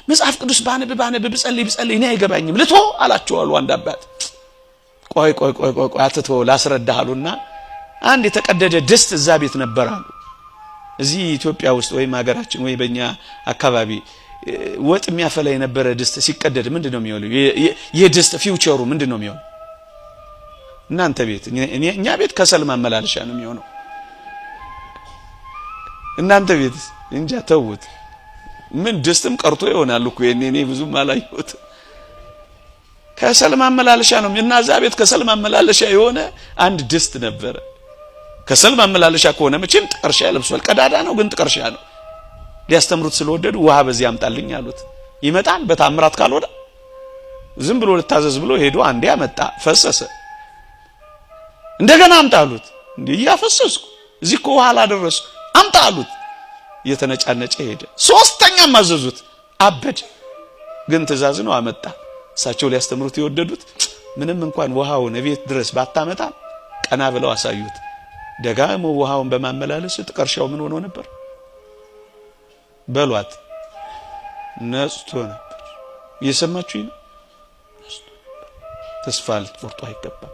መጽሐፍ ቅዱስ ባነብ ብጸልይ እኔ አይገባኝም ልቶ አላቸው አሉ አንድ አባት። ቆይ አትተው ላስረዳሃሉና አንድ የተቀደደ ድስት እዛ ቤት ነበር አሉ። እዚህ ኢትዮጵያ ውስጥ ወይም ሀገራችን ወይ በእኛ አካባቢ ወጥ የሚያፈላ የነበረ ድስት ሲቀደድ ምንድነው የሚሆነው? የድስት ፊውቸሩ ምንድነው የሚሆነው? እናንተ ቤት እኛ ቤት ከሰል ማመላለሻ ነው የሚሆነው። እናንተ ቤት እንጃ ተውት። ምን ድስትም ቀርቶ ይሆናል እኮ እኔ ብዙም አላየሁት። ከሰል ማመላለሻ ነው እና እዛ ቤት ከሰል ማመላለሻ የሆነ አንድ ድስት ነበረ። ከሰል ማመላለሻ ከሆነ መቼም ጥቀርሻ ያለብሷል። ቀዳዳ ነው ግን ጥቀርሻ ነው። ሊያስተምሩት ስለወደዱ ውሃ በዚህ ያምጣልኝ አሉት። ይመጣል በታምራት ካልወዳ ዝም ብሎ ልታዘዝ ብሎ ሄዶ አንዴ አመጣ፣ ፈሰሰ። እንደገና አምጣሉት። እንዴ ያፈሰስኩ እዚህ እኮ ውሃ አላደረስኩ አምጣሉት። እየተነጫነጨ ሄደ። ሶስተኛም አዘዙት፣ አበደ። ግን ትእዛዝ ነው አመጣ። እሳቸው ሊያስተምሩት የወደዱት ምንም እንኳን ውሃውን ቤት ድረስ ባታመጣ ቀና ብለው አሳዩት። ደጋሞ ውሃውን በማመላለስ ጥቀርሻው ምን ሆኖ ነበር? በሏት ነጽቶ ነበር። እየሰማችሁኝ ነው? ተስፋ ልትቆርጡ አይገባም።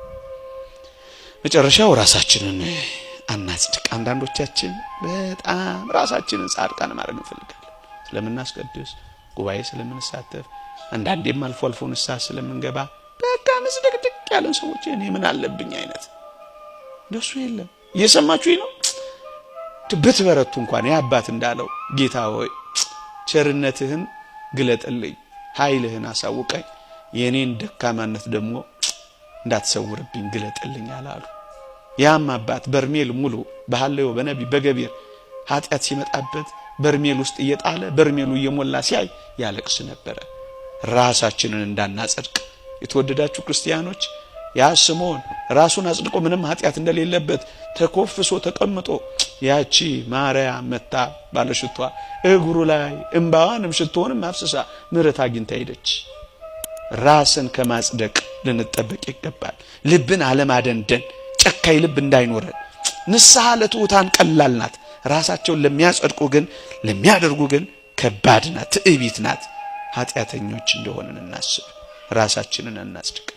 መጨረሻው ራሳችንን አናጽድቅ። አንዳንዶቻችን በጣም ራሳችንን ጻድቃን ማድረግ እንፈልጋለን። ስለምናስቀድስ ጉባኤ ስለምንሳተፍ አንዳንዴም አልፎ ንስሐ ስለምንገባ በቃ መስደቅድቅ ያለን ሰዎች እኔ ምን አለብኝ አይነት እንደሱ የለም። እየሰማችሁኝ ነው? ብትበረቱ እንኳን ያባት እንዳለው ጌታ ሆይ ቸርነትህን ግለጥልኝ፣ ኃይልህን አሳውቀኝ፣ የኔን ደካማነት ደግሞ እንዳትሰውርብኝ ግለጥልኝ አላሉ። ያም አባት በርሜል ሙሉ በሐለዮ በነቢ በገቢር ኃጢአት ሲመጣበት በርሜል ውስጥ እየጣለ በርሜሉ እየሞላ ሲያይ ያለቅስ ነበር። ራሳችንን እንዳናጸድቅ የተወደዳችሁ ክርስቲያኖች፣ ያ ስምዖን ራሱን አጽድቆ ምንም ኃጢአት እንደሌለበት ተኮፍሶ ተቀምጦ ያቺ ማርያም መጣ ባለሽቷ እግሩ ላይ እንባዋንም ሽቶንም አፍስሳ ምሕረት አግኝታ ሄደች። ራስን ከማጽደቅ ልንጠበቅ ይገባል። ልብን አለማደንደን፣ ጨካይ ልብ እንዳይኖረን። ንስሐ ለትሑታን ቀላል ናት፣ ራሳቸውን ለሚያጸድቁ ግን ለሚያደርጉ ግን ከባድ ናት፣ ትዕቢት ናት። ኃጢአተኞች እንደሆነን እናስብ፣ ራሳችንን እናጽድቅ።